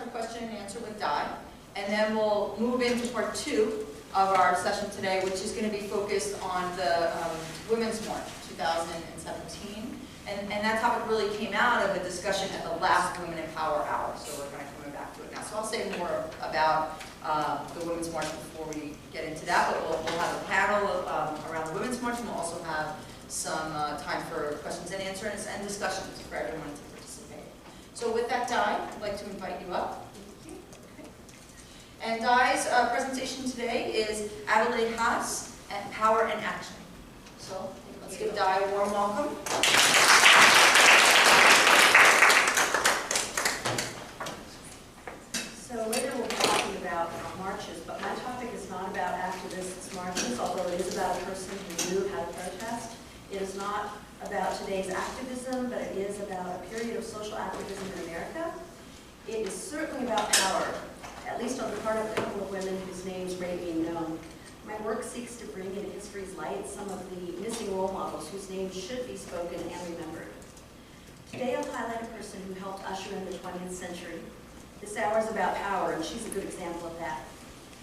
for question and answer with Di, and then we'll move into part 2 of our session today, which is going to be focused on the Women's March 2017. And that topic really came out of a discussion at the last Women in Power Hour, so we're kind of coming back to it now. So I'll say more about the Women's March before we get into that, but we'll have a panel around the Women's March, and we'll also have some time for questions and answers and discussions for everyone to participate. So with that, Di, I'd like to invite you up. Okay. And Di's presentation today is Adelaide Haas and Power and Action. So let's give Di a warm welcome. So later we'll be talking about marches, but my topic is not about activists' marches, although it is about a person who knew how to protest. It is not about today's activism, but it is about a period of social activism in America. It is certainly about power, at least on the part of a couple of women whose names may be known. My work seeks to bring into history's light some of the missing role models whose names should be spoken and remembered. Today I'll highlight a person who helped usher in the 20th century. This hour is about power, and she's a good example of that.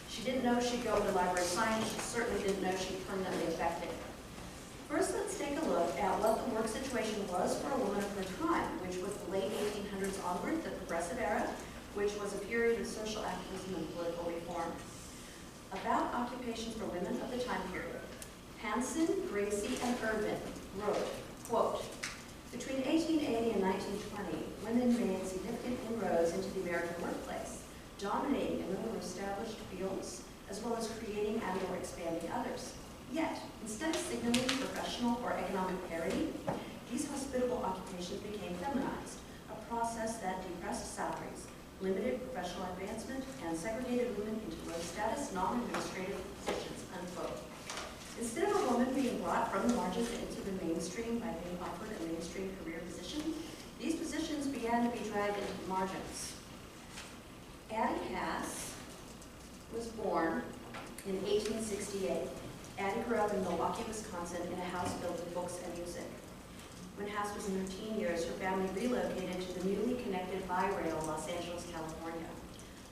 She didn't know she'd go into Library of Science. She certainly didn't know she'd permanently affect it. First, let's take a look at what the work situation was for a woman of her time, which was the late 1800s onward, the Progressive Era, which was a period of social activism and political reform. About occupations for women of the time period. Hanson, Gracie, and Irvin wrote, quote, "Between 1880 and 1920, women made significant inroads into the American workplace, dominating in more established fields, as well as creating and/or expanding others. Yet, instead of signaling professional or economic parity, these hospitable occupations became feminized, a process that depressed salaries, limited professional advancement, and segregated women into low-status, non-administrative positions," unquote. Instead of a woman being brought from the margins into the mainstream by being offered a mainstream career position, these positions began to be dragged into the margins. Addie Haas was born in 1868. Addie grew up in Milwaukee, Wisconsin, in a house filled with books and music. When Haas was in her teen years, her family relocated to the newly connected by rail Los Angeles, California.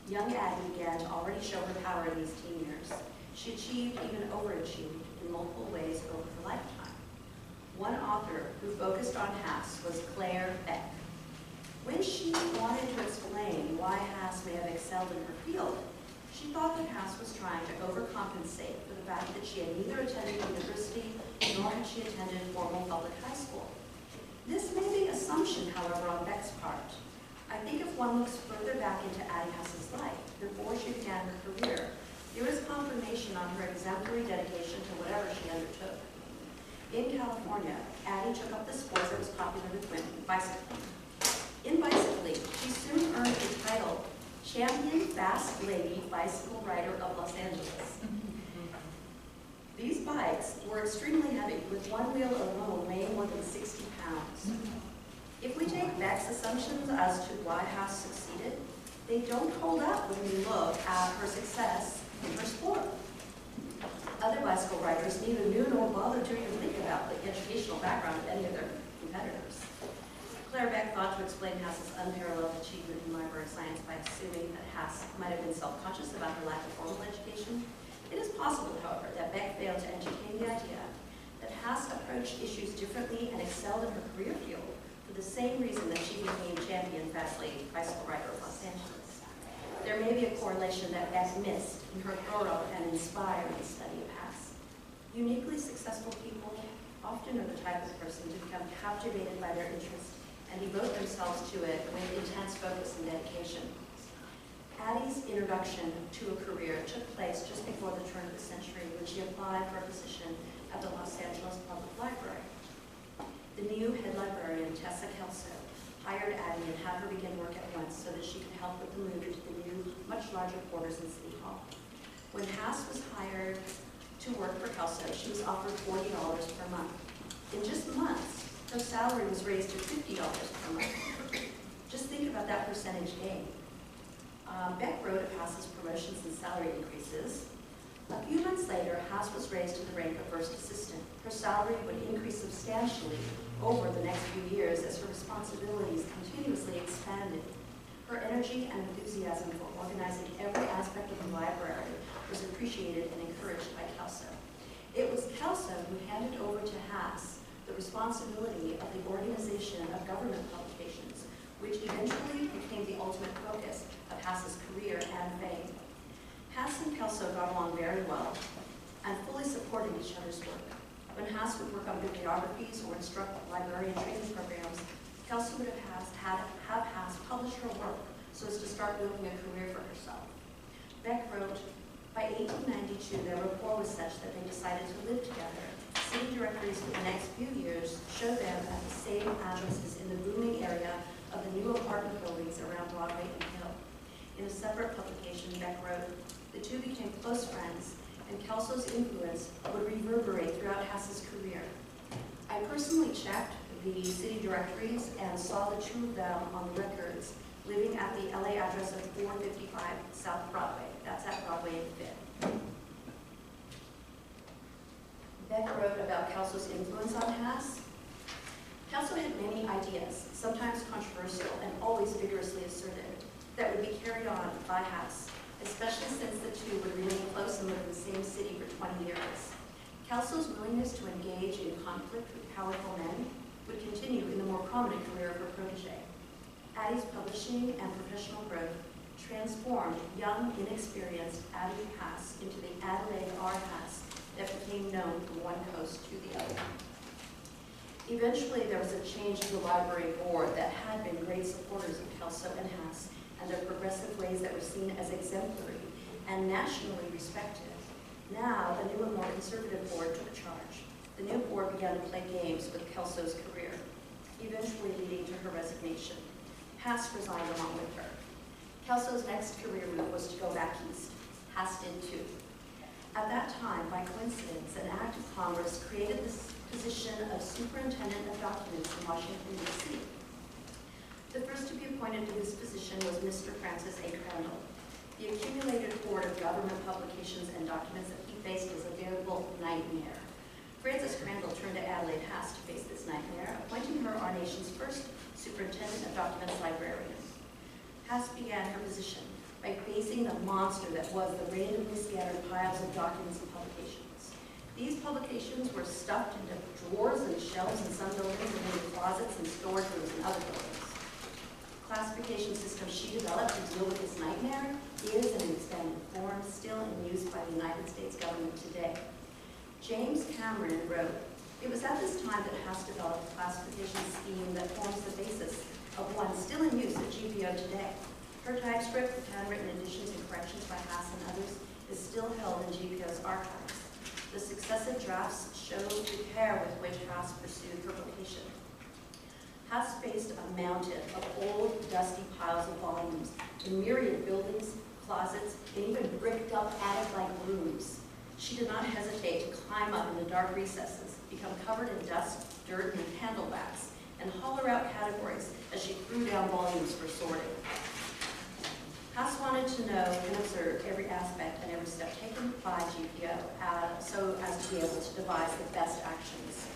Young Addie began to already show her power in these teen years. She achieved, even overachieved, in multiple ways over her lifetime. One author who focused on Haas was Claire Beck. When she wanted to explain why Haas may have excelled in her field, she thought that Haas was trying to overcompensate for the fact that she had neither attended university nor had she attended formal public high school. This may be assumption, however, on Beck's part. I think if one looks further back into Addie Haas's life, before she began her career, there is confirmation on her exemplary dedication to whatever she undertook. In California, Addie took up the sport that was popular with women, bicycling. In bicycling, she soon earned the title Champion Fast Lady Bicycle Rider of Los Angeles. These bikes were extremely heavy, with one wheel alone weighing more than 60 pounds. If we take Beck's assumptions as to why Haas succeeded, they don't hold up when we look at her success in her sport. Other bicycle riders neither knew nor bothered to even think about the educational background of any of their competitors. Claire Beck thought to explain Haas's unparalleled achievement in Library of Science by assuming that Haas might have been self-conscious about her lack of formal education. It is possible, however, that Beck failed to entertain the idea that Haas approached issues differently and excelled in her career field for the same reason that she became champion fast lady bicycle rider of Los Angeles. There may be a correlation that Beck missed in her thorough and inspiring study of Haas. Uniquely successful people often are the type of person to become captivated by their interest and devote themselves to it with intense focus and dedication. Addie's introduction to a career took place just before the turn of the century when she applied for a position at the Los Angeles Public Library. The new head librarian, Tessa Kelso, hired Addie and had her begin work at once so that she could help with the move into the new, much larger quarters in City Hall. When Haas was hired to work for Kelso, she was offered $40 per month. In just months, her salary was raised to $50 per month. Just think about that percentage gain. Beck wrote of Haas's promotions and salary increases. A few months later, Haas was raised to the rank of first assistant. Her salary would increase substantially over the next few years as her responsibilities continuously expanded. Her energy and enthusiasm for organizing every aspect of the library was appreciated and encouraged by Kelso. It was Kelso who handed over to Haas the responsibility of the organization of government publications, which eventually became the ultimate focus of Haas's career and fame. Haas and Kelso got along very well and fully supported each other's work. When Haas would work on bibliographies or instruct librarian training programs, Kelso would have Haas publish her work so as to start building a career for herself. Beck wrote, by 1892, their rapport was such that they decided to live together. City directories for the next few years showed them at the same addresses in the booming area of the new apartment buildings around Broadway and Hill. In a separate publication, Beck wrote, the two became close friends, and Kelso's influence would reverberate throughout Haas's career. I personally checked the city directories and saw the two of them on the records living at the LA address of 455 South Broadway. That's at Broadway and Fifth. Beck wrote about Kelso's influence on Haas. Kelso had many ideas, sometimes controversial and always vigorously asserted, that would be carried on by Haas, especially since the two would remain close and live in the same city for 20 years. Kelso's willingness to engage in conflict with powerful men would continue in the more prominent career of her protege. Addie's publishing and professional growth transformed young, inexperienced Addie Haas into the Adelaide R. Haas that became known from one coast to the other. Eventually, there was a change to the library board that had been great supporters of Kelso and Haas and their progressive ways that were seen as exemplary and nationally respected. Now, the new and more conservative board took charge. The new board began to play games with Kelso's career, eventually leading to her resignation. Haas resigned along with her. Kelso's next career move was to go back east. Haas did too. At that time, by coincidence, an act of Congress created this position of Superintendent of Documents in Washington, D.C. The first to be appointed to this position was Mr. Francis A. Crandall. The accumulated hoard of government publications and documents that he faced was a veritable nightmare. Francis Crandall turned to Adelaide Haas to face this nightmare, appointing her our nation's first Superintendent of Documents librarian. Haas began her position by facing the monster that was the randomly scattered piles of documents and publications. These publications were stuffed into drawers and shelves in some buildings and in closets and storage rooms in other buildings. The classification system she developed to deal with this nightmare is, in an expanded form, still in use by the United States government today. James Cameron wrote, it was at this time that Haas developed a classification scheme that forms the basis of one still in use at GPO today. Her typescript with handwritten additions and corrections by Haas and others is still held in GPO's archives. The successive drafts show the care with which Haas pursued her vocation. Haas faced a mountain of old, dusty piles of volumes in myriad buildings, closets, and even bricked up attic-like rooms. She did not hesitate to climb up into dark recesses, become covered in dust, dirt, and candle wax, and holler out categories as she threw down volumes for sorting. Haas wanted to know and observe every aspect and every step taken by GPO so as to be able to devise the best actions.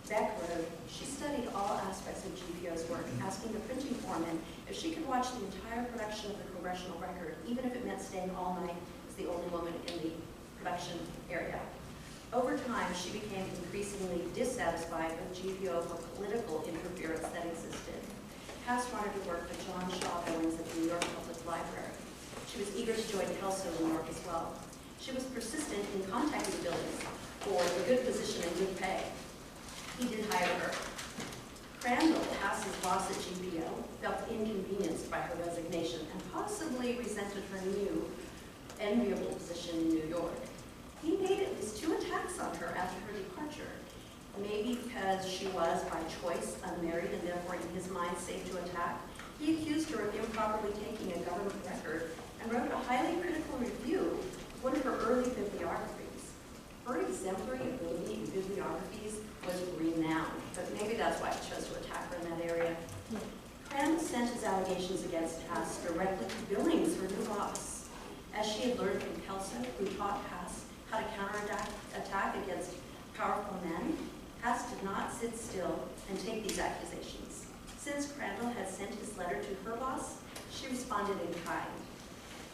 Beck wrote, she studied all aspects of GPO's work, asking the printing foreman if she could watch the entire production of the Congressional Record, even if it meant staying all night as the only woman in the production area. Over time, she became increasingly dissatisfied with GPO for political interference that existed. Haas wanted to work for John Shaw Billings at the New York Public Library. She was eager to join Kelso in New York as well. She was persistent in contacting Billings for a good position and good pay. He did hire her. Crandall, Haas's boss at GPO, felt inconvenienced by her resignation and possibly resented her new, enviable position in New York. He made at least 2 attacks on her after her departure. Maybe because she was, by choice, unmarried and therefore in his mind safe to attack, he accused her of improperly taking a government record and wrote a highly critical review of one of her early bibliographies. Her exemplary ability in bibliographies was renowned, but maybe that's why he chose to attack her in that area. Crandall sent his allegations against Haas directly to Billings, her new boss. As she had learned from Kelso, who taught Haas how to counterattack against powerful men, Haas did not sit still and take these accusations. Since Crandall had sent his letter to her boss, She responded in kind.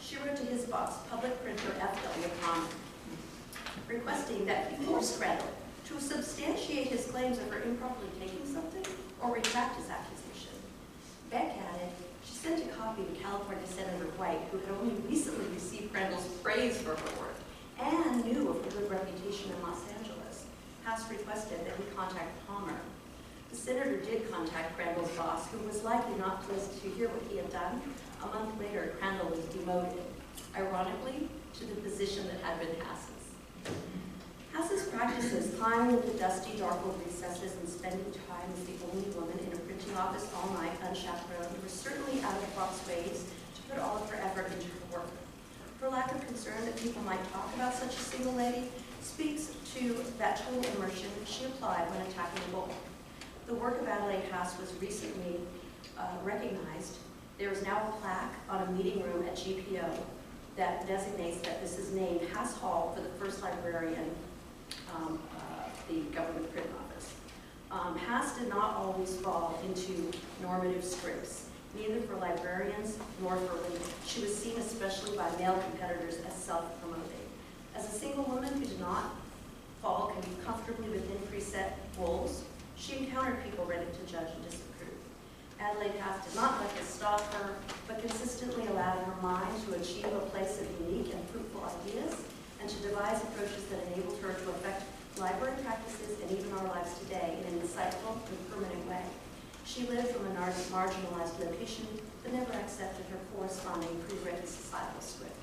She wrote to his boss, public printer F.W. Palmer, requesting that he force Crandall to substantiate his claims of her improperly taking something or retract his accusation. Beck added, she sent a copy to California Senator White, who had only recently received Crandall's praise for her work and knew of her good reputation in Los Angeles. Haas requested that he contact Palmer. The senator did contact Crandall's boss, who was likely not pleased to hear what he had done. A month later, Crandall was demoted, ironically, to the position that had been Haas's. Haas's practices, climbing into dusty, dark old recesses and spending time as the only woman in a printing office all night unchaperoned, were certainly out of the box ways to put all of her effort into her work. Her lack of concern that people might talk about such a single lady speaks to that total immersion she applied when attacking a bull. The work of Adelaide Haas was recently recognized. There is now a plaque on a meeting room at GPO that designates that this is named Haas Hall for the first librarian, the government print office. Haas did not always fall into normative scripts, neither for librarians nor for women. She was seen, especially by male competitors, as self-promoting. As a single woman who did not fall comfortably within preset roles, she encountered people ready to judge and disapprove. Adelaide Haas did not let this stop her, but consistently allowed her mind to achieve a place of unique and fruitful ideas and to devise approaches that enabled her to affect library practices and even our lives today in an insightful and permanent way. She lived from a marginalized location, but never accepted her corresponding pre-written societal script.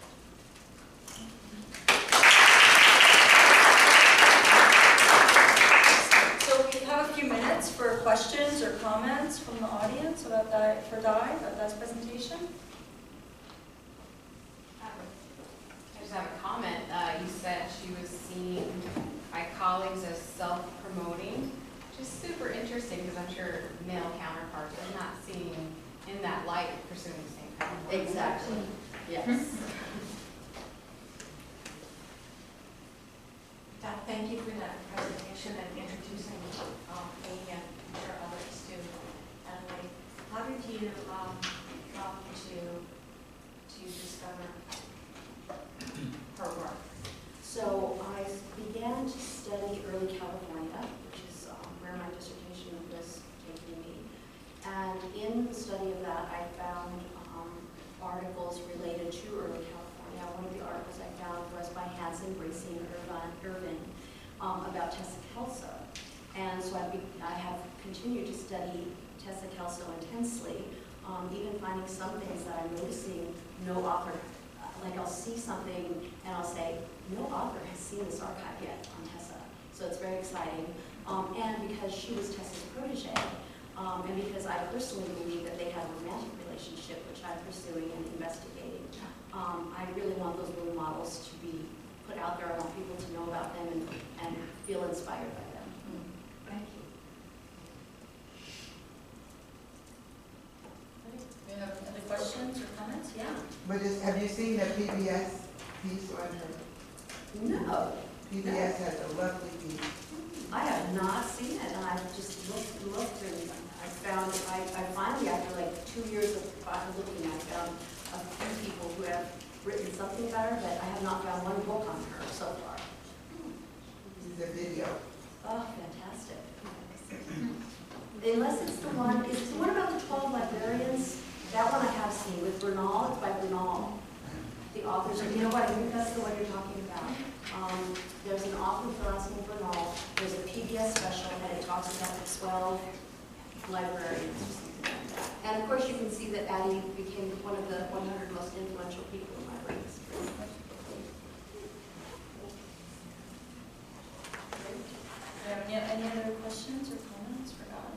So we have a few minutes for questions or comments from the audience about that, for Di, about Di's presentation. I just have a comment. You said she was seen by colleagues as self-promoting, which is super interesting because I'm sure male counterparts are not seen in that light pursuing the same kind of work. Exactly. Yes. Thank you for that presentation and introducing me and I'm sure others too. And how did you come to discover her work? So I began to study early California, which is where my dissertation was taking me. And in the study of that, I found articles related to early California. One of the articles I found was by Hanson, Gracie, and Irvin about Tessa Kelso. And so I have continued to study Tessa Kelso intensely, even finding some things that I'm noticing no author, like I'll see something and I'll say, no author has seen this archive yet on Tessa. So it's very exciting. And because she was Tessa's protege, and because I personally believe that they had a romantic relationship, which I'm pursuing and investigating, I really want those role models to be put out there. I want people to know about them and feel inspired by them. Thank you. Do you have other questions or comments? Yeah. But have you seen a PBS piece on her? No, PBS has a lovely piece. I have not seen it, and I've just looked and I finally, after like 2 years of looking, I found a few people who have written something about her, but I have not found one book on her so far. This is a video. Oh, fantastic. Unless it's the one, is it the one about the 12 librarians? That one I have seen with Bernal, it's by Bernal. The authors, you know what, I think that's the one you're talking about. There's an author with the last name Bernal, there's a PBS special, and it talks about the 12 librarians or something like that. And of course you can see that Addie became one of the 100 most influential people in library history. Do you have any other questions or comments for Don?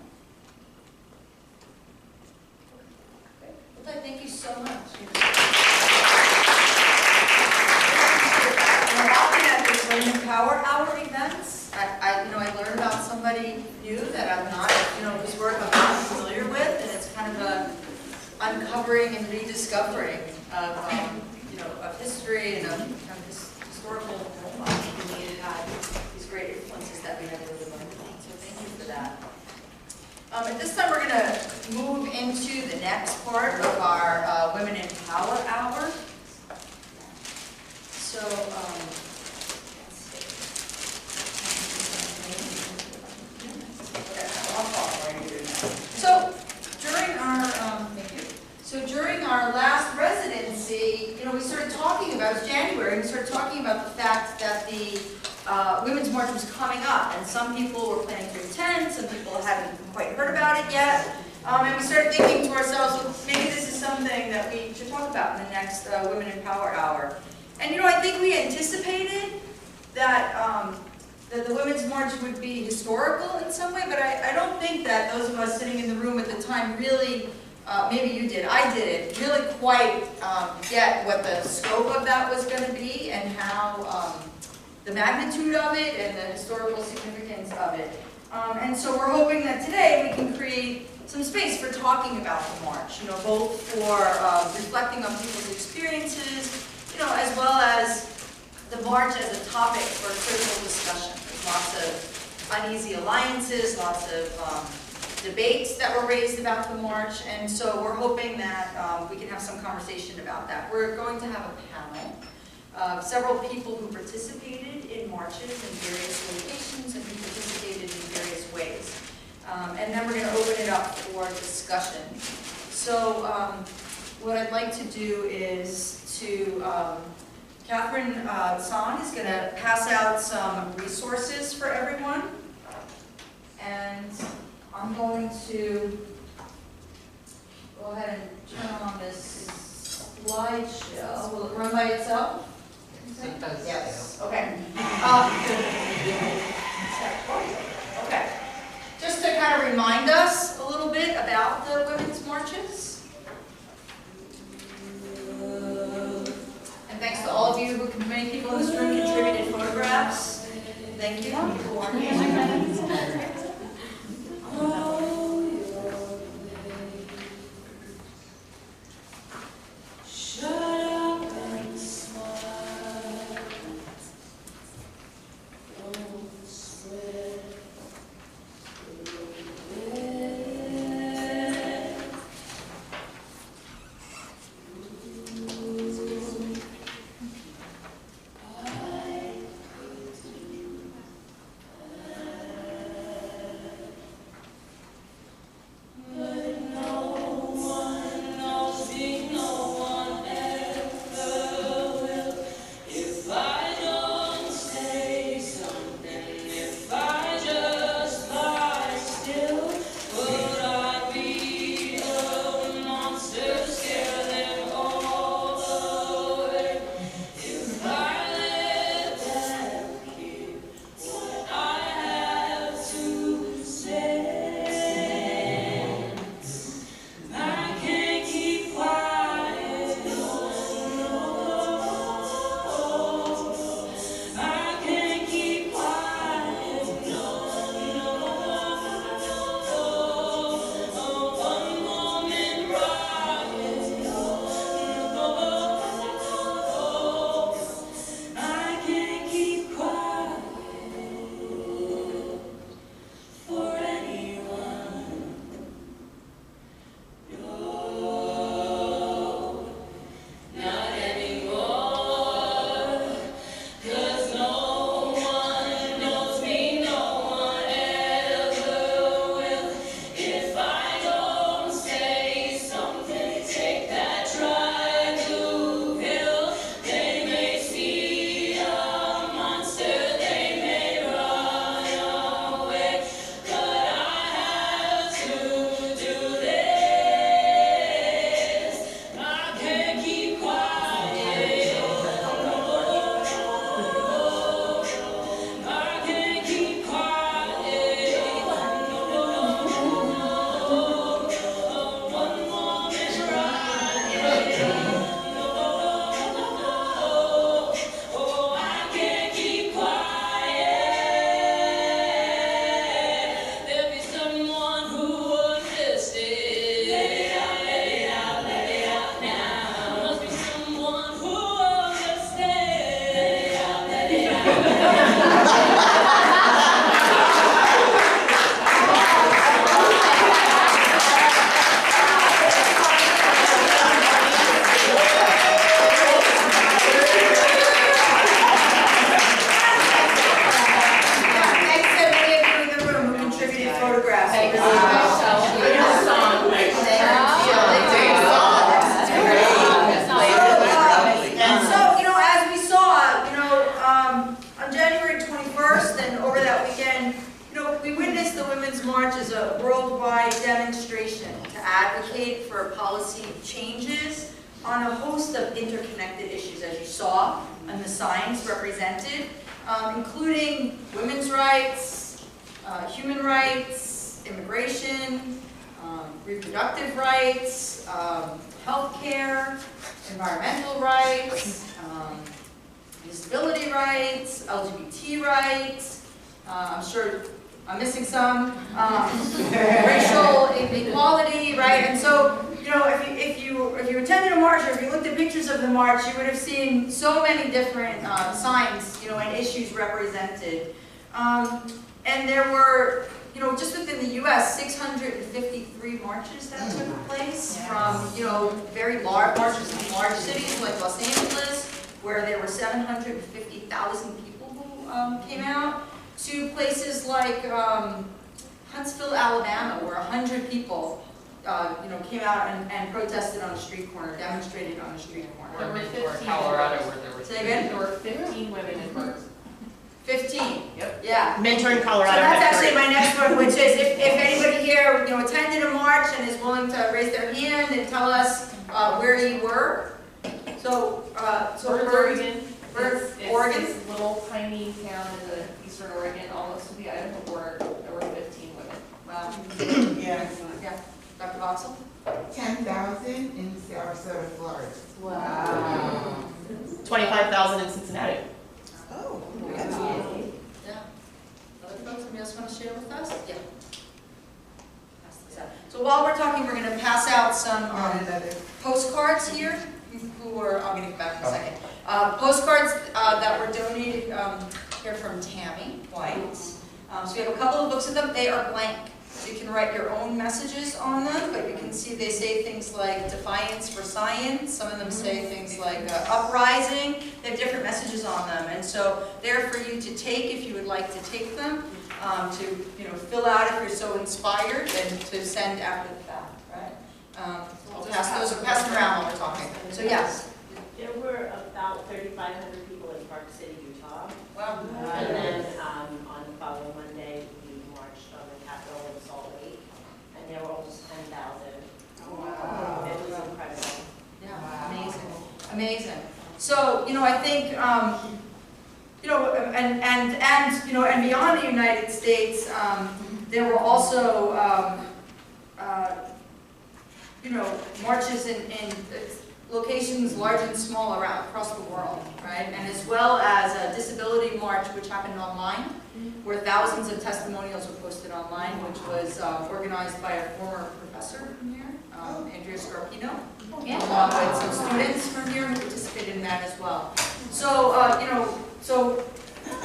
Okay. Well, Di, thank you so much. We're often at these Women Power Hour events. I learned about somebody new that I'm not, whose work I'm not familiar with, and it's kind of a uncovering and rediscovering of history and of kind of historical role models who may have had these great influences that we never really learned about. So thank you for that. At this time, we're going to move into the next part of our Power Hour. So, let's see. Okay, I'll follow right here now. So, during our last residency, you know, we started talking about, it was January, we started talking about the fact that the Women's March was coming up, and some people were planning to attend, some people hadn't quite heard about it yet, and we started thinking to ourselves, well, maybe this is something that we should talk about in the next Women in Power Hour. And you know, I think we anticipated that that the Women's March would be historical in some way, but I don't think that those of us sitting in the room at the time really, maybe you did, I didn't, really quite get what the scope of that was going to be and how the magnitude of it and the historical significance of it. And so we're hoping that today we can create some space for talking about the march, you know, both for reflecting on people's experiences, you know, as well as the march as a topic for critical discussion. There's lots of uneasy alliances, lots of debates that were raised about the march, and so we're hoping that we can have some conversation about that. We're going to have a panel of several people who participated in marches in various locations and who participated in various ways. And then we're going to open it up for discussion. So what I'd like to do is to, Catherine Song is going to pass out some resources for everyone. And I'm going to go ahead and turn on this slideshow. Will it run by itself? Yes. Okay. Okay. Just to kind of remind us a little bit about the women's marches. And thanks to all of you who, many people in this room contributed photographs. Thank you. Women's March is a worldwide demonstration to advocate for policy changes on a host of interconnected issues, as you saw on the signs represented, including women's rights, human rights, immigration, reproductive rights, healthcare, environmental rights, disability rights, LGBT rights, I'm sure I'm missing some, racial equality, right? And so, you know, if you attended a march or if you looked at pictures of the march, you would have seen so many different signs, you know, and issues represented. And there were, you know, just within the U.S., 653 marches that took place from, you know, very large marches in large cities like Los Angeles, where there were 750,000 people who came out, to places like Huntsville, Alabama, where 100 people, you know, came out and protested on a street corner, demonstrated on a street corner. Or Mentor, Colorado, where there was. Say again? There were 15 women in Berks. 15. Yep. Yeah. Mentor in So Colorado. that's had actually three. my next one, which is if anybody here, you know, attended a march and is willing to raise their hand and tell us where you were. So, Birds, Oregon. Birds, It's Oregon? this little tiny town in the eastern Oregon, almost to the Idaho border. There were 15 women. Wow. Yeah, Yeah. Dr. Voxel? 10,000 in Sarasota, Florida. Wow. 25,000 in Cincinnati. Oh. Yeah. Other folks, anybody else want to share with us? Yeah. Pass this out. So while we're talking, we're going to pass out some Another. postcards here. Who are, I'll get it back in a second. Postcards that were donated here from Tammy White. So we have a couple of books of them. They are blank. So you can write your own messages on them, but you can see they say things like defiance for science. Some of them say things like uprising. They have different messages on them. And so they're for you to take if you would like to take them, to fill out if you're so inspired, and to send after the fact, right? I'll pass them around while we're talking. So yes. There were about 3,500 people in Park City, Utah. Wow. And then on the following Monday, we marched on the Capitol in Salt Lake, and there were almost 10,000. Wow. It was incredible. Yeah, amazing, amazing. So, I think, and beyond the United States, there were also, marches in locations large and small across the world, right? And as well as a disability march, which happened online, where thousands of testimonials were posted online, which was organized by a former professor from here, Andrea Scarpino, along with some students from here who participated in that as well. So, so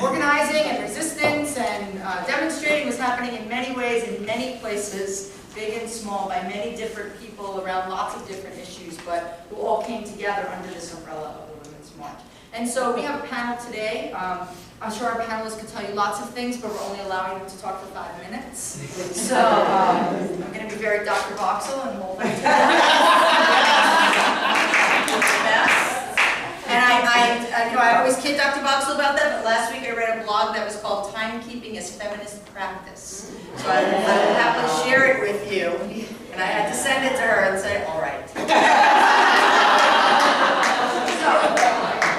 organizing and resistance and demonstrating was happening in many ways, in many places, big and small, by many different people around lots of different issues, but who all came together under this umbrella of the Women's March. And so we have a panel today. I'm sure our panelists could tell you lots of things, but we're only allowing them to talk for 5 minutes. So I'm going to be very Dr. Voxel and hold them to And I always kid Dr. Voxel about that, but last week I read a blog that was called Timekeeping as Feminist Practice. So I will happily share it with you. And I had to send it to her and say, all right. So,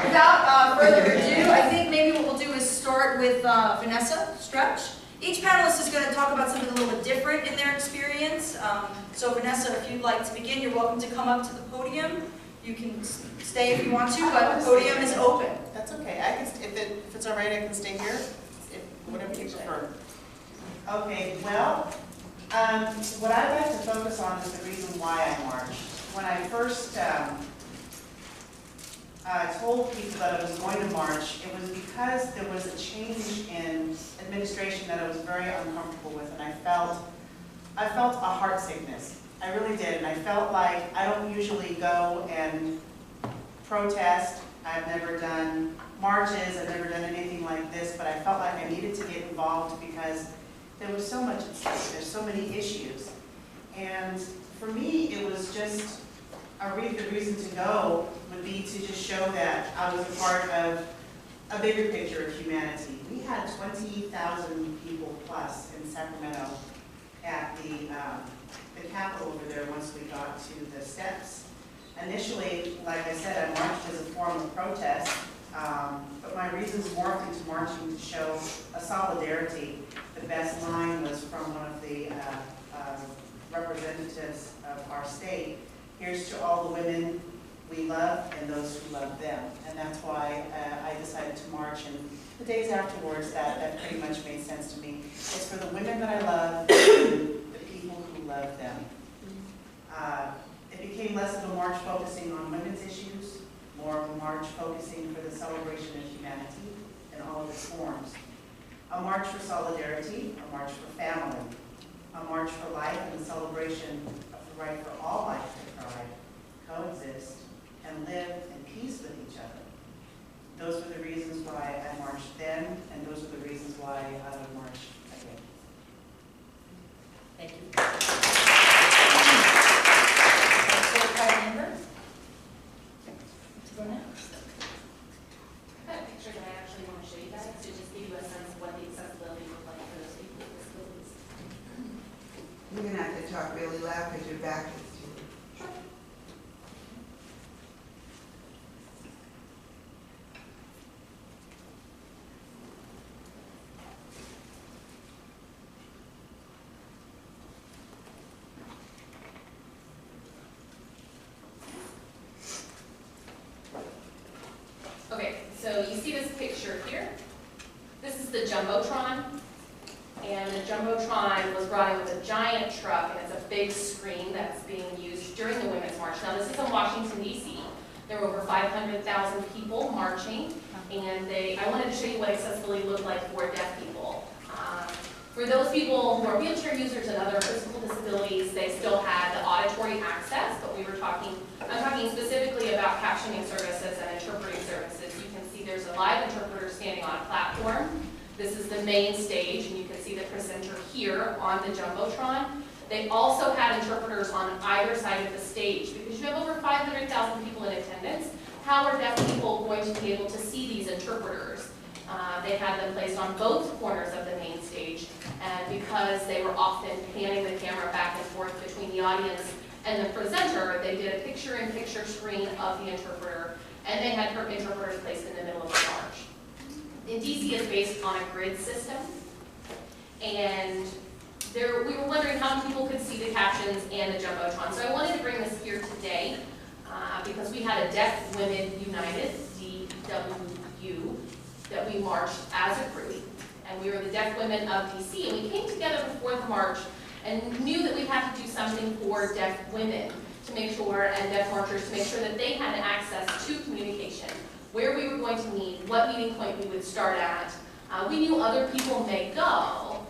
without further ado, I think maybe what we'll do is start with Vanessa Stretch. Each panelist is going to talk about something a little bit different in their experience. So Vanessa, if you'd like to begin, you're welcome to come up to the podium. You can stay if you want to, but the podium is open. That's okay. I can, if it's all right, I can stay here. Whatever you prefer. Okay. Well, what I'd like to focus on is the reason why I marched. When I first told people that I was going to march, it was because there was a change in administration that I was very uncomfortable with, and I felt a heart sickness. I really did, and I felt like I don't usually go and protest. I've never done marches, I've never done anything like this, but I felt like I needed to get involved because there was so much at stake, there's so many issues. And for me, it was just the reason to go would be to just show that I was a part of a bigger picture of humanity. We had 20,000 people plus in Sacramento at the Capitol over there once we got to the steps. Initially, like I said, I marched as a form of protest, but my reasons morphed into marching to show a solidarity. The best line was from one of the representatives of our state. Here's to all the women we love and those who love them. And that's why I decided to march. And the days afterwards, that pretty much made sense to me. It's for the women that I love and the people who love them. It became less of a march focusing on women's issues, more of a march focusing for the celebration of humanity in all of its forms. A march for solidarity, a march for family, a march for life and the celebration of the right for all life to thrive, coexist, and live in peace with each other. Those were the reasons why I marched then, and those are the reasons why I would march again. Thank you. Certified member? To go next. I've got a picture that I actually want to show you guys to just give you a sense of what the accessibility looks like for those people with disabilities. You're gonna have to talk really loud because your back is to you. Okay, so you see this picture here? This is the Jumbotron. And the Jumbotron was brought in with a giant truck, and it's a big screen that's being used during the Women's March. Now, this is in Washington, D.C. There were over 500,000 people marching, and I wanted to show you what accessibility looked like for deaf people. For those people who are wheelchair users and other physical disabilities, they still had the auditory access, but I'm talking specifically about captioning services and interpreting services. You can see there's a live interpreter standing on a platform. This is the main stage, and you can see the presenter here on the Jumbotron. They also had interpreters on either side of the stage, because you have over 500,000 people in attendance. How are deaf people going to be able to see these interpreters? They had them placed on both corners of the main stage, and because they were often panning the camera back and forth between the audience and the presenter, they did a picture-in-picture screen of the interpreter, and they had interpreters placed in the middle of the march. In DC, it's based on a grid system, and we were wondering how many people could see the captions and the Jumbotron. So I wanted to bring this here today because we had a Deaf Women United, DWU, that we marched as a group, and we were the Deaf Women of DC, and we came together before the march and knew that we had to do something for deaf women to make sure, and deaf marchers to make sure that they had access to communication, where we were going to meet, what meeting point we would start at. We knew other people may go,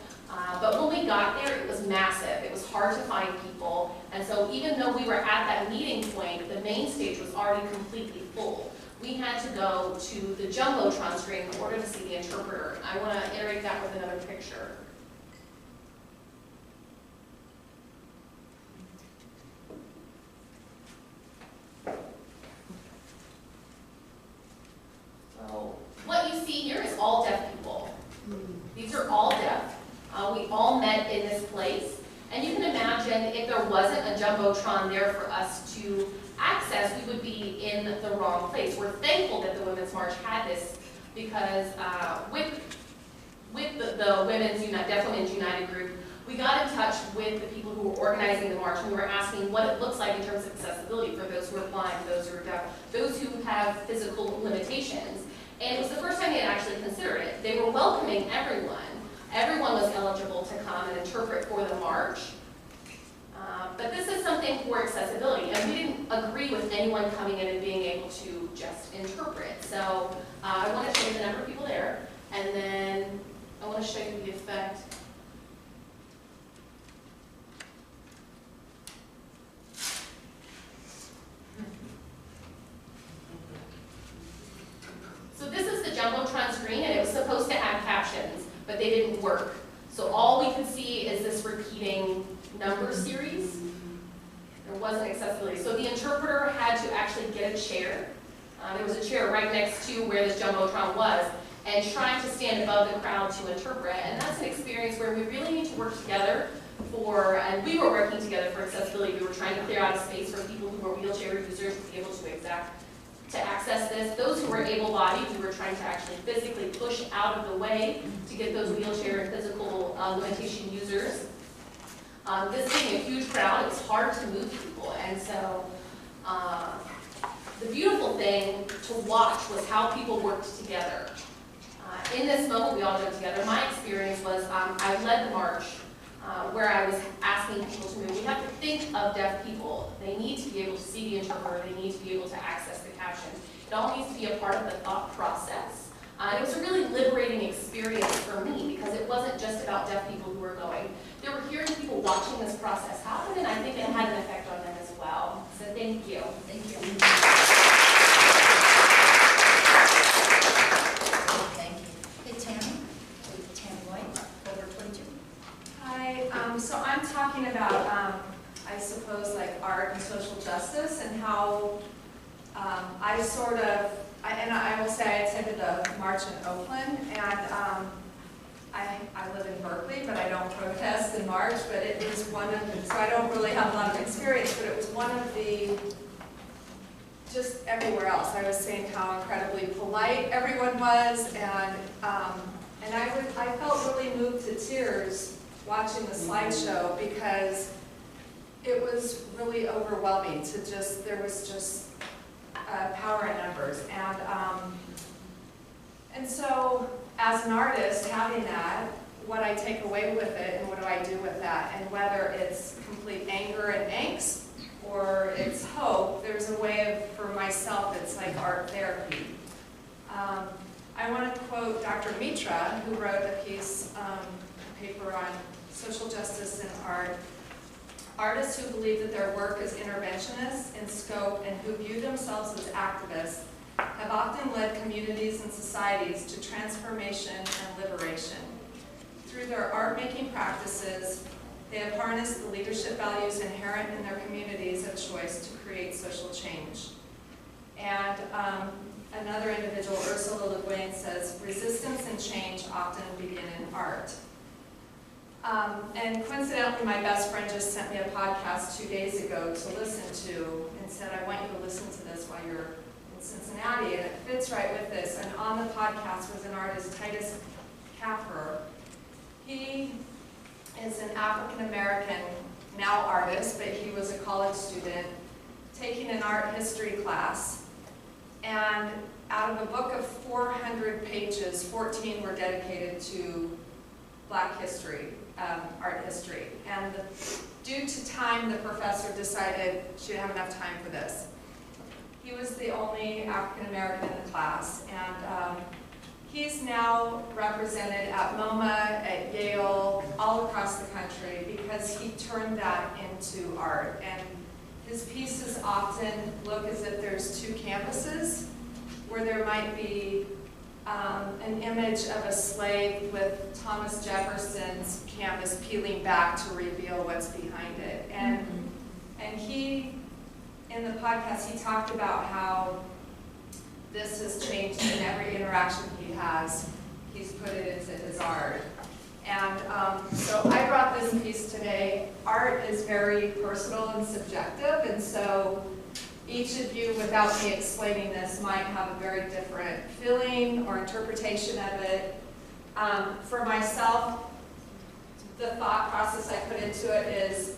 but when we got there, it was massive. It was hard to find people, and so even though we were at that meeting point, the main stage was already completely full. We had to go to the Jumbotron screen in order to see the interpreter. I want to iterate that with another picture. So what you see here is all deaf people. These are all deaf. We all met in this place. And you can imagine if there wasn't a Jumbotron there for us to access, we would be in the wrong place. We're thankful that the Women's March had this because with the Deaf Women's United group, we got in touch with the people who were organizing the march, and we were asking what it looks like in terms of accessibility for those who are blind, those who are deaf, those who have physical limitations. And it was the first time they had actually considered it. They were welcoming everyone. Everyone was eligible to come and interpret for the march. But this is something for accessibility, and we didn't agree with anyone coming in and being able to just interpret. So I want to show you the number of people there, and then I want to show you the effect. So this is the Jumbotron screen, and it was supposed to have captions, but they didn't work. So all we could see is this repeating number series. There wasn't accessibility. So the interpreter had to actually get a chair. There was a chair right next to where this Jumbotron was, and trying to stand above the crowd to interpret. And that's an experience where we really need to work together and we were working together for accessibility. We were trying to clear out a space for people who were wheelchair users to be able to access this. Those who were able-bodied, we were trying to actually physically push out of the way to get those wheelchair and physical limitation users. This being a huge crowd, it's hard to move people, and so the beautiful thing to watch was how people worked together. In this moment, we all did it together. My experience was I led the march where I was asking people to move. We have to think of deaf people. They need to be able to see the interpreter. They need to be able to access the captions. It all needs to be a part of the thought process. It was a really liberating experience for me because it wasn't just about deaf people who were going. There were hearing people watching this process happen, and I think it had an effect on them as well. So thank you. Thank you. Thank you. Hey, Tammy. Tammy White, over 22. Hi, so I'm talking about, I suppose, like art and social justice and how I will say I attended the march in Oakland, and I live in Berkeley, but I don't protest and march, but it was one of the, so I don't really have a lot of experience, but it was one of the, just everywhere else, I was saying how incredibly polite everyone was, and I felt really moved to tears watching the slideshow because it was really overwhelming to just, there was just power in numbers. And so as an artist, having that, what I take away with it and what do I do with that, and whether it's complete anger and angst or it's hope, there's a way of, for myself, it's like art therapy. I want to quote Dr. Mitra, who wrote a piece, a paper on social justice and art. Artists who believe that their work is interventionist in scope and who view themselves as activists have often led communities and societies to transformation and liberation. Through their art-making practices, they have harnessed the leadership values inherent in their communities of choice to create social change. And another individual, Ursula Le Guin, says, resistance and change often begin in art. And coincidentally, my best friend just sent me a podcast 2 days ago to listen to and said, I want you to listen to this while you're in Cincinnati, and it fits right with this. And on the podcast was an artist, Titus Kaffir. He is an African-American, now artist, but he was a college student, taking an art history class. And out of a book of 400 pages, 14 were dedicated to Black history, art history. And due to time, the professor decided she didn't have enough time for this. He was the only African-American in the class, and he's now represented at MoMA, at Yale, all across the country, because he turned that into art. And his pieces often look as if there's two canvases, where there might be an image of a slave with Thomas Jefferson's canvas peeling back to reveal what's behind it. And he, in the podcast, he talked about how this has changed in every interaction he has. He's put it into his art. And so I brought this piece today. Art is very personal and subjective, and so each of you, without me explaining this, might have a very different feeling or interpretation of it. For myself, the thought process I put into it is,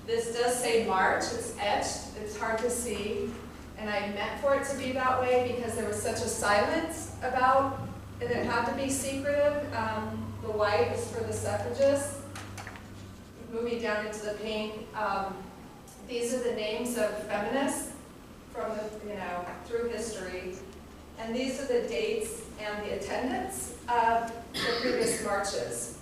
this does say March, it's etched, it's hard to see, and I meant for it to be that way because there was such a silence about it. It had to be secretive. The white is for the suffragists. Moving down into the pink, these are the names of feminists from the, through history. And these are the dates and the attendance of the previous marches.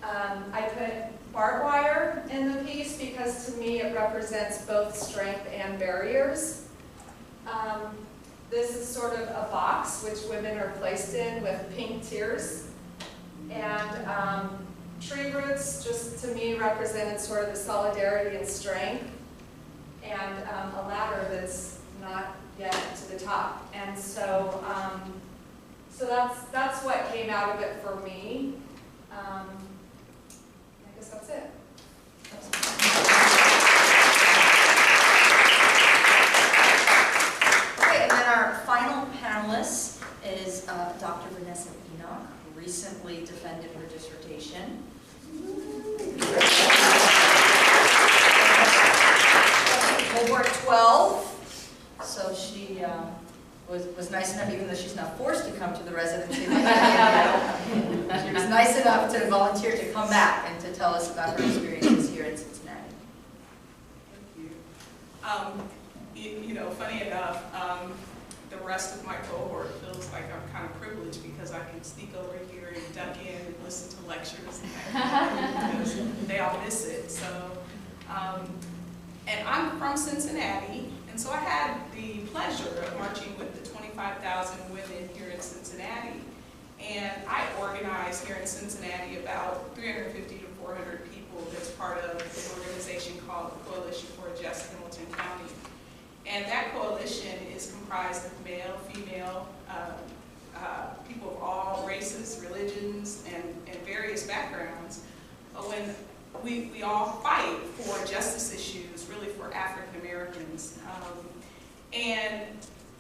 I put barbed wire in the piece because to me it represents both strength and barriers. This is sort of a box which women are placed in with pink tears. And tree roots just to me represented sort of the solidarity and strength. And a ladder that's not yet to the top. And so, so that's what came out of it for me. I guess that's it. panelists is Dr. Vanessa Enoch, who recently defended her dissertation. Cohort 12, so she was nice enough, even though she's not forced to come to the residency. She was nice enough to volunteer to come back and to tell us about her experiences here in Cincinnati. You know, funny enough, the rest of my cohort feels like I'm kind of privileged because I can sneak over here and duck in and listen to lectures because they all miss it. So, and I'm from Cincinnati, and so I had the pleasure of marching with the 25,000 women here in Cincinnati. And I organized here in Cincinnati about 350 to 400 people that's part of an organization called the Coalition for a Just Hamilton County. And that coalition is comprised of male, female, people of all races, religions, and various backgrounds. When we all fight for justice issues, really for African Americans. And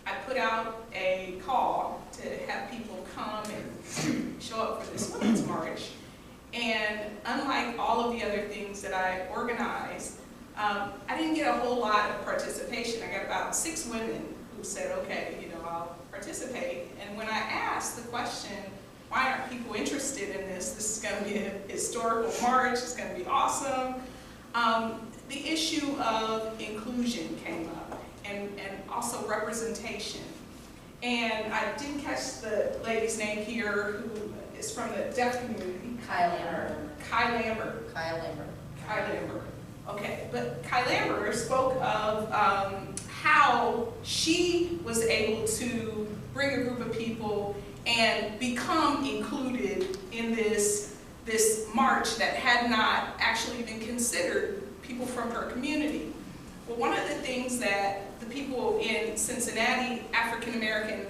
I put out a call to have people come and show up for this Women's March. And unlike all of the other things that I organized, I didn't get a whole lot of participation. I got about 6 women who said, okay, you know, I'll participate. And when I asked the question, why aren't people interested in this? This is going to be a historical march. It's going to be awesome. The issue of inclusion came up, and also representation. And I didn't catch the lady's name here, who is from the deaf community. Kyle Lambert. Kyle Lambert. Kyle Lambert. Kyle Lambert. Okay, but Kyle Lambert spoke of how she was able to bring a group of people and become included in this march that had not actually even considered people from her community. Well, one of the things that the people in Cincinnati, African American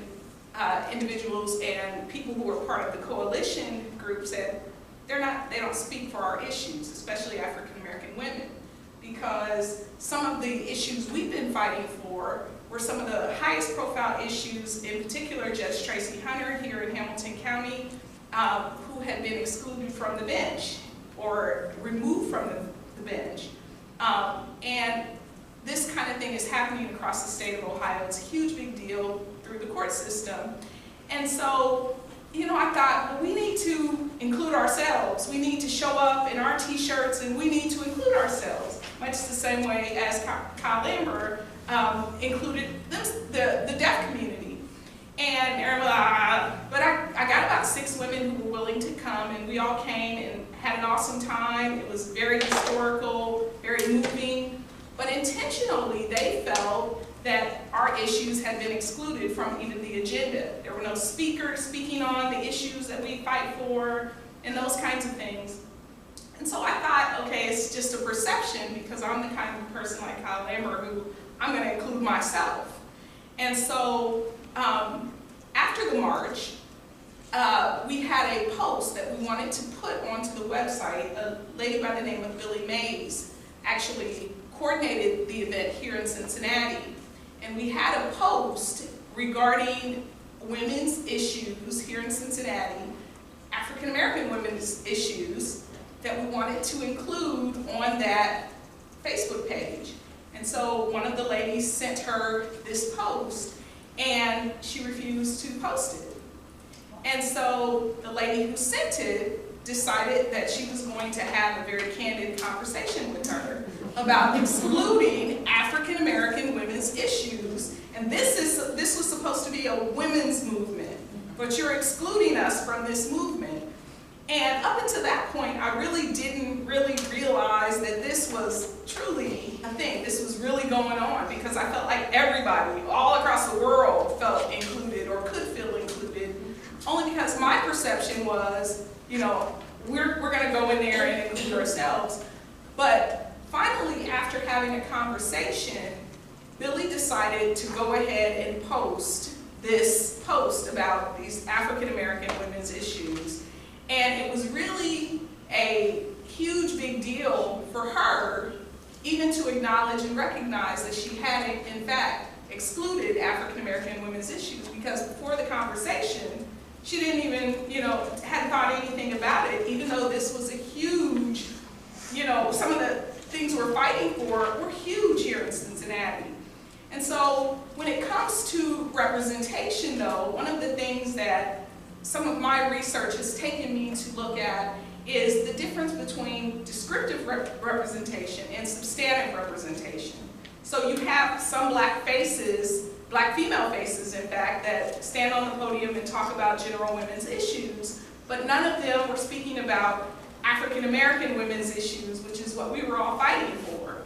individuals and people who were part of the coalition group said, they don't speak for our issues, especially African American women, because some of the issues we've been fighting for were some of the highest profile issues, in particular Judge Tracy Hunter here in Hamilton County, who had been excluded from the bench or removed from the bench. And this kind of thing is happening across the state of Ohio. It's a huge big deal through the court system. And so, you know, I thought, well, we need to include ourselves. We need to show up in our t-shirts and we need to include ourselves, much the same way as Kyle Lambert included the deaf community. And but I got about 6 women who were willing to come, and we all came and had an awesome time. It was very historical, very moving, but intentionally they felt that our issues had been excluded from even the agenda. There were no speakers speaking on the issues that we fight for and those kinds of things. And so I thought, okay, it's just a perception because I'm the kind of person like Kyle Lambert who I'm going to include myself. And so after the march, we had a post that we wanted to put onto the website. A lady by the name of Billy Mays actually coordinated the event here in Cincinnati. And we had a post regarding women's issues here in Cincinnati, African American women's issues, that we wanted to include on that Facebook page. And so one of the ladies sent her this post, and she refused to post it. And so the lady who sent it decided that she was going to have a very candid conversation with her about excluding African American women's issues. And this was supposed to be a women's movement, but you're excluding us from this movement. And up until that point, I really didn't realize that this was truly a thing. This was really going on, because I felt like everybody all across the world felt included or could feel included, only because my perception was, you know, we're going to go in there and include ourselves. But finally, after having a conversation, Billy decided to go ahead and post this post about these African American women's issues. And it was really a huge big deal for her even to acknowledge and recognize that she had, in fact, excluded African American women's issues, because before the conversation, she didn't even, hadn't thought anything about it, even though this was a huge, some of the things we're fighting for were huge here in Cincinnati. And so when it comes to representation, though, one of the things that some of my research has taken me to look at is the difference between descriptive representation and substantive representation. So you have some black faces, black female faces, in fact, that stand on the podium and talk about general women's issues, but none of them were speaking about African American women's issues, which is what we were all fighting for.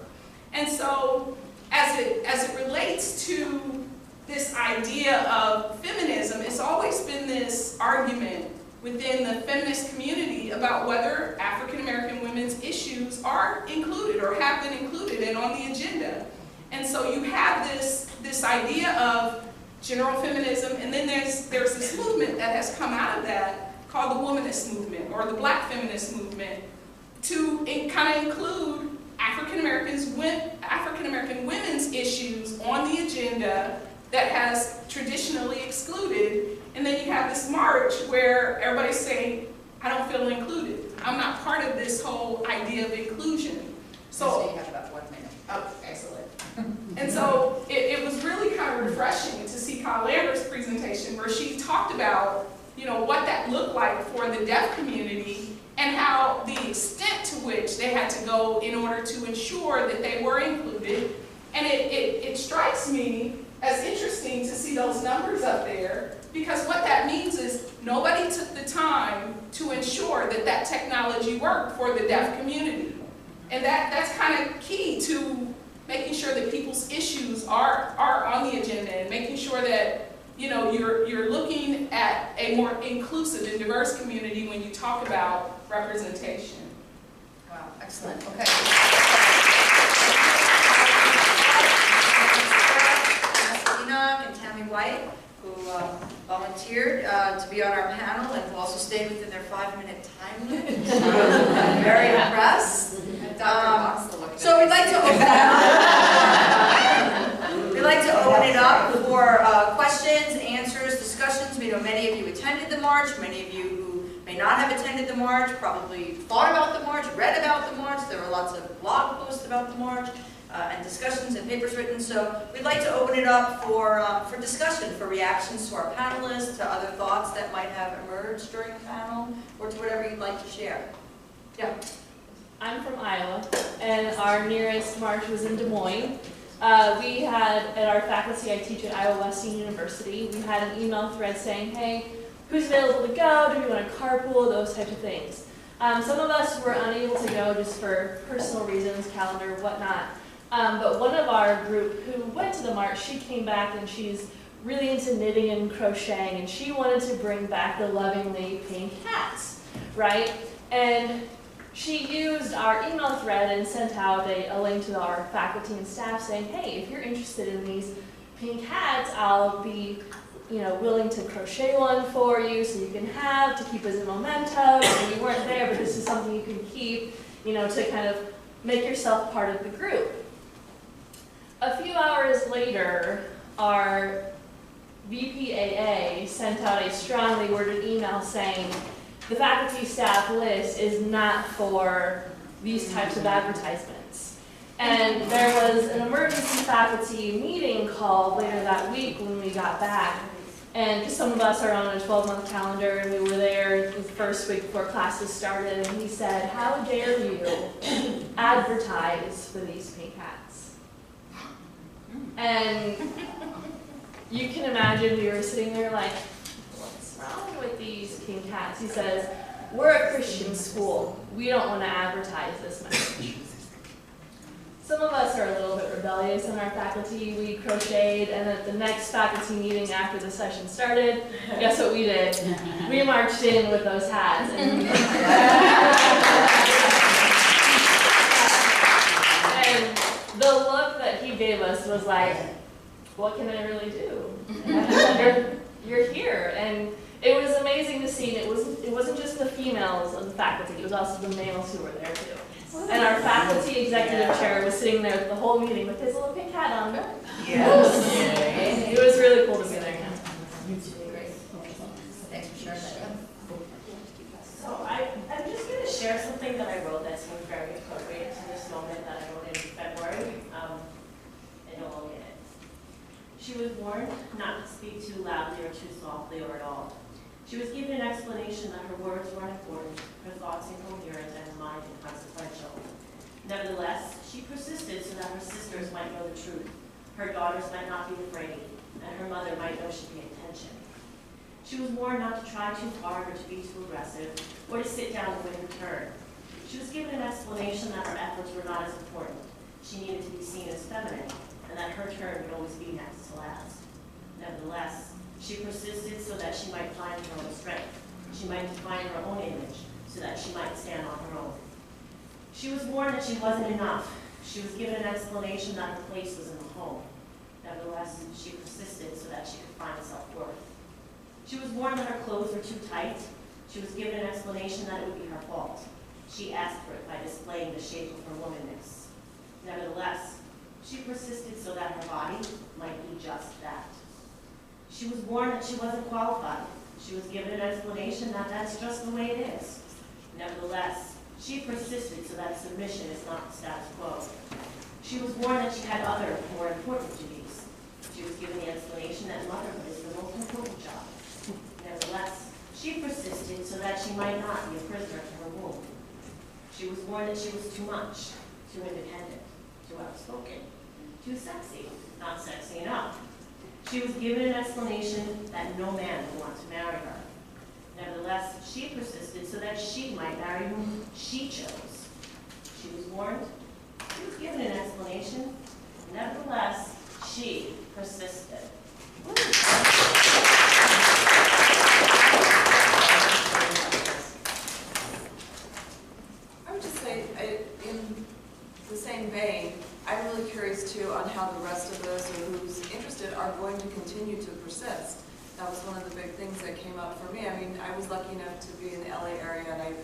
And so as it relates to this idea of feminism, it's always been this argument within the feminist community about whether African American women's issues are included or have been included and on the agenda. And so you have this idea of general feminism, and then there's this movement that has come out of that called the womanist movement or the black feminist movement to kind of include African American women's issues on the agenda that has traditionally excluded. And then you have this march where everybody's saying, I don't feel included. I'm not part of this whole idea of inclusion. So you have about 1 minute. Oh, excellent. And so it was really kind of refreshing to see Kyle Lambert's presentation where she talked about, what that looked like for the deaf community and how the extent to which they had to go in order to ensure that they were included. And it strikes me as interesting to see those numbers up there, because what that means is nobody took the time to ensure that that technology worked for the deaf community. And that's kind of key to making sure that people's issues are on the agenda and making sure that you're looking at a more inclusive and diverse community when you talk about representation. Wow, excellent. Okay. Enoch and Tammy White, who volunteered to be on our panel and who also stayed within their 5-minute time limit. I'm very impressed. So we'd like to open it up. We'd like to open it up for questions, answers, discussions. We know many of you attended the march. Many of you who may not have attended the march probably thought about the march, read about the march. There were lots of blog posts about the march and discussions and papers written. So we'd like to open it up for discussion, for reactions to our panelists, to other thoughts that might have emerged during the panel, or to whatever you'd like to share. Yeah. I'm from Iowa, and our nearest march was in Des Moines. We had, at our faculty, I teach at Iowa Wesleyan University, we had an email thread saying, hey, who's available to go? Do we want to carpool? Those types of things. Some of us were unable to go just for personal reasons, calendar, whatnot. But one of our group who went to the march, she came back and she's really into knitting and crocheting, and she wanted to bring back the lovingly pink hats, right? And she used our email thread and sent out a link to our faculty and staff saying, hey, if you're interested in these pink hats, I'll be willing to crochet one for you so you can have to keep as a memento. And you weren't there, but this is something you can keep, to kind of make yourself part of the group. A few hours later, our VPAA sent out a strongly worded email saying, the faculty staff list is not for these types of advertisements. And there was an emergency faculty meeting called later that week when we got back. And some of us are on a 12-month calendar, and we were there the first week before classes started, and he said, how dare you advertise for these pink hats? And you can imagine we were sitting there like, what's wrong with these pink hats? He says, we're a Christian school. We don't want to advertise this message. Some of us are a little bit rebellious in our faculty. We crocheted, and at the next faculty meeting after the session started, guess what we did? We marched in with those hats. And the look that he gave us was like, what can I really do? You're here. And it was amazing to see, and it wasn't just the females of the faculty, it was also the males who were there too. And our faculty executive chair was sitting there the whole meeting with his little pink hat on. Yes. It was really cool to be there. Great. Thanks for sharing that. So I'm just going to share something that I wrote that seems very appropriate to this moment that I wrote in February, and you'll all get it. She was warned not to speak too loudly or too softly or at all. She was given an explanation that her words weren't important, her thoughts incoherent, and her mind inconsequential. Nevertheless, she persisted so that her sisters might know the truth, her daughters might not be afraid, and her mother might know she'd pay attention. She was warned not to try too hard or to be too aggressive, or to sit down and wait her turn. She was given an explanation that her efforts were not as important. She needed to be seen as feminine, and that her turn would always be next to last. Nevertheless, she persisted so that she might find her own strength. She might define her own image, so that she might stand on her own. She was warned that she wasn't enough. She was given an explanation that her place was in the home. Nevertheless, she persisted so that she could find self-worth. She was warned that her clothes were too tight. She was given an explanation that it would be her fault. She asked for it by displaying the shape of her womanness. Nevertheless, she persisted so that her body might be just that. She was warned that she wasn't qualified. She was given an explanation that that's just the way it is. Nevertheless, she persisted so that submission is not the status quo. She was warned that she had other, more important duties. She was given the explanation that motherhood is the most important job. Nevertheless, she persisted so that she might not be a prisoner to her womb. She was warned that she was too much, too independent, too outspoken, too sexy, not sexy enough. She was given an explanation that no man would want to marry her. Nevertheless, she persisted so that she might marry whom she chose. She was warned. She was given an explanation. Nevertheless, she persisted. I would just say, in the same vein, I'm really curious too on how the rest of us or who's interested are going to continue to persist. That was one of the big things that came up for me. I mean, I was lucky enough to be in the LA area, and I'm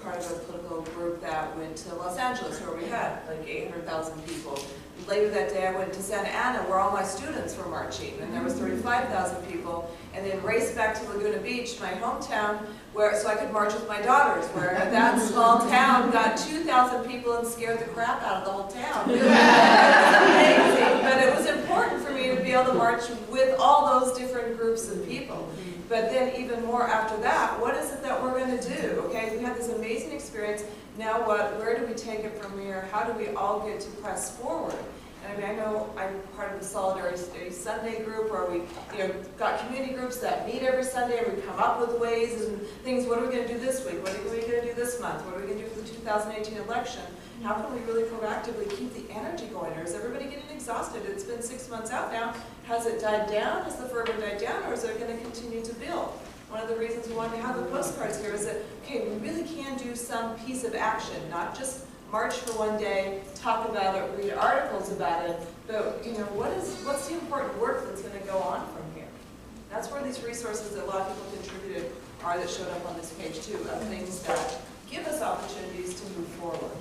part of a political group that went to Los Angeles, where we had like 800,000 people. Later that day, I went to Santa Ana, where all my students were marching, and there was 35,000 people. And then raced back to Laguna Beach, my hometown, so I could march with my daughters, where that small town got 2,000 people and scared the crap out of the whole town. It was amazing, but it was important for me to be able to march with all those different groups of people. But then even more after that, what is it that we're going to do? Okay, we had this amazing experience. Now what? Where do we take it from here? How do we all get to press forward? And I mean, I know I'm part of the Solidarity Sunday group, where we, got community groups that meet every Sunday, and we come up with ways and things. What are we going to do this week? What are we going to do this month? What are we going to do for the 2018 election? How can we really proactively keep the energy going? Or is everybody getting exhausted? It's been 6 months out now. Has it died down? Has the fervor died down? Or is it going to continue to build? One of the reasons we wanted to have the postcards here is that, okay, we really can do some piece of action, not just march for one day, talk about it, read articles about it, but what's the important work that's going to go on from here? That's where these resources that a lot of people contributed are, that showed up on this page too, of things that give us opportunities to move forward.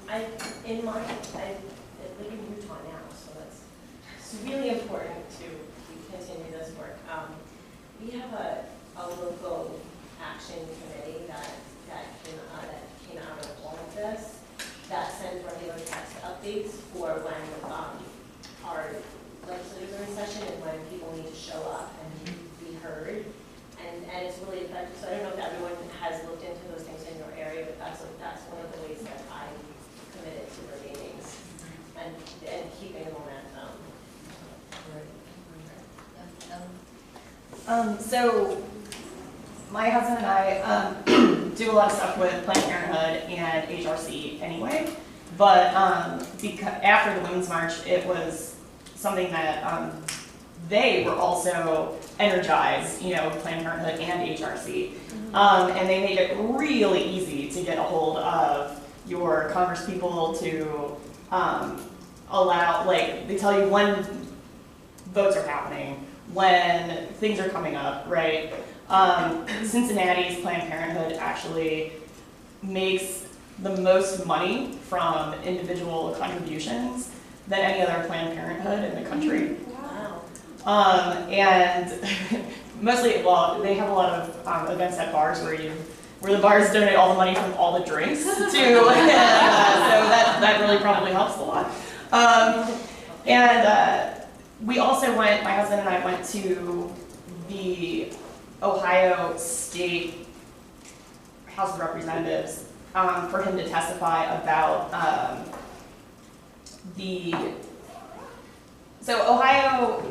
I live in Utah now, so it's really important to continue this work. We have a local action committee that came out of all of this, that sends regular text updates for when our legislators are in session and when people need to show up and be heard. And it's really effective. So I don't know if everyone has looked into those things in your area, but that's one of the ways that I'm committed to the meetings and keeping the momentum. So my husband and I do a lot of stuff with Planned Parenthood and HRC anyway, but because after the Women's March, it was something that they were also energized, Planned Parenthood and HRC, and they made it really easy to get a hold of your congresspeople to allow, they tell you when votes are happening, when things are coming up, right? Cincinnati's Planned Parenthood actually makes the most money from individual contributions than any other Planned Parenthood in the country. Wow. And mostly, well, they have a lot of events at bars where the bars donate all the money from all the drinks to, so that really probably helps a lot. We also went, my husband and I went to the Ohio State House of Representatives for him to testify about so Ohio,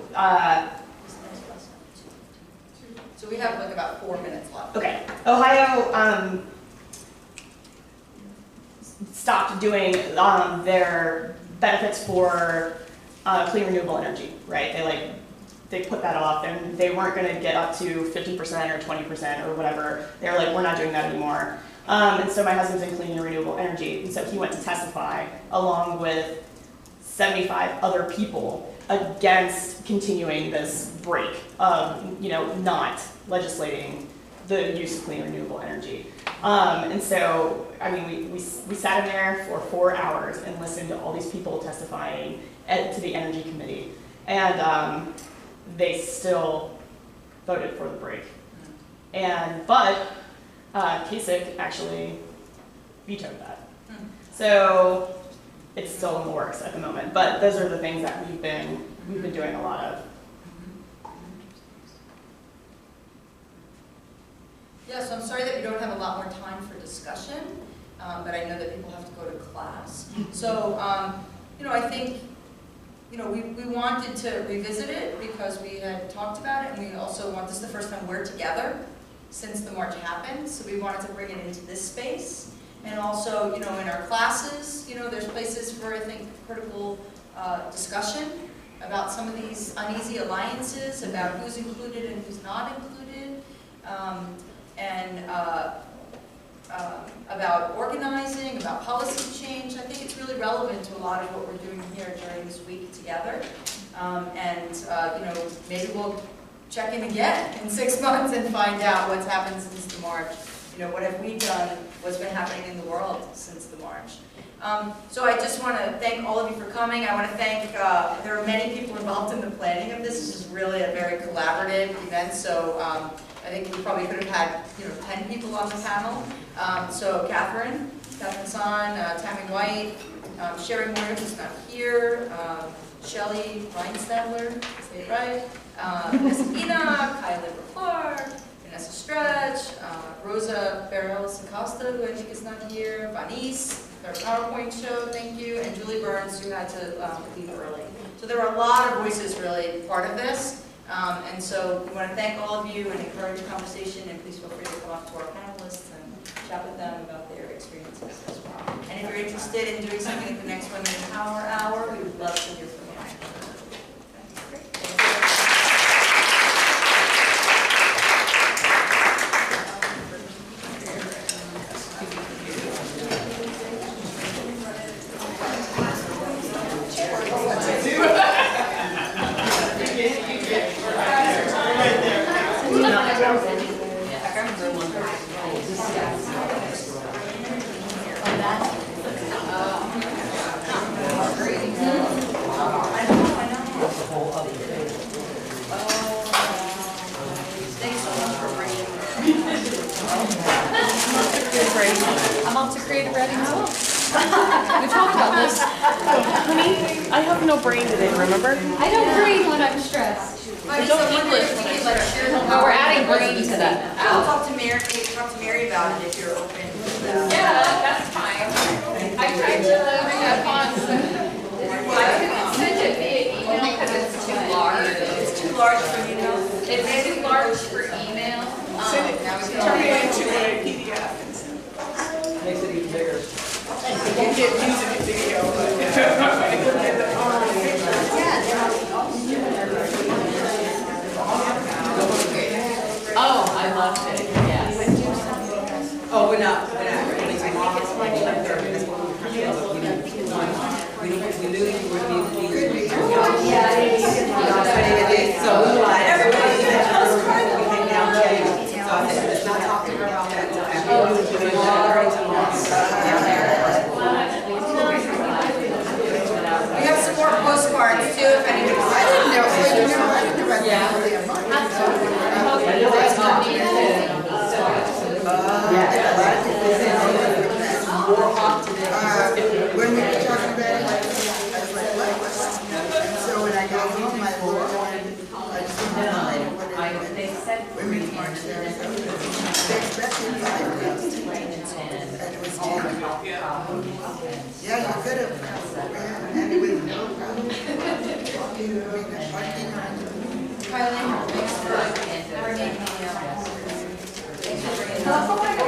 So we have like about 4 minutes left. okay, Ohio stopped doing their benefits for clean renewable energy, right? They put that off, and they weren't going to get up to 50% or 20% or whatever. They were like, we're not doing that anymore. And so my husband's in clean and renewable energy, and so he went to testify along with 75 other people against continuing this break of, not legislating the use of clean renewable energy. And so, I mean, we sat in there for 4 hours and listened to all these people testifying to the Energy Committee, and they still voted for the break. But Kasich actually vetoed that. So it's still in the works at the moment. But those are the things that we've been doing a lot of. Yeah, so I'm sorry that we don't have a lot more time for discussion, but I know that people have to go to class. So, I think, we wanted to revisit it because we had talked about it, and we also this is the first time we're together since the march happened, so we wanted to bring it into this space. And also, in our classes, there's places for, I think, critical discussion about some of these uneasy alliances, about who's included and who's not included. About organizing, about policy change. I think it's really relevant to a lot of what we're doing here during this week together. Maybe we'll check in again in 6 months and find out what's happened since the march. What have we done? What's been happening in the world since the march? So I just want to thank all of you for coming. I want to thank, there are many people involved in the planning of this. This is really a very collaborative event, so I think we probably could have had 10 people on the panel. So Catherine Son, Tammy White, Sherry Moyer, who's not here, Shelley Reinstadler, say it right, Vanessa Enoch, Kylie Clark, Vanessa Stretch, Rosa Barreles Acosta, who I think is not here, Vanice, our PowerPoint show, thank you, and Julie Burns, who had to leave early. So there were a lot of voices really part of this. And so we want to thank all of you and encourage conversation, and please feel free to come up to our panelists and chat with them about their experiences as well. And if you're interested in doing something at the next one in the Power Hour, we would love to hear from you. I'm off to create a writing as well. We talked about this. Honey, I have no brain today, remember? I don't breathe when I'm stressed. I don't English. Oh, we're adding brain to that. I'll talk to Mary about it if you're open. Yeah, that's fine. I tried to bring up on I couldn't send it via email because it's too large. It's too large for email. It's too large for email. Send it, turn it into a PDF and send it. Makes it even bigger. You won't get music and video, but. Oh, I loved it, yes. Oh, we're not. We knew you were being. Yeah. So, Oh, my Lord. I just didn't know what it meant. They said Women's March there, they expected 5,000. And it was 10. Yeah, you could have, and it was no problem. Parking on. Kylie, thanks for bringing the, thanks for bringing the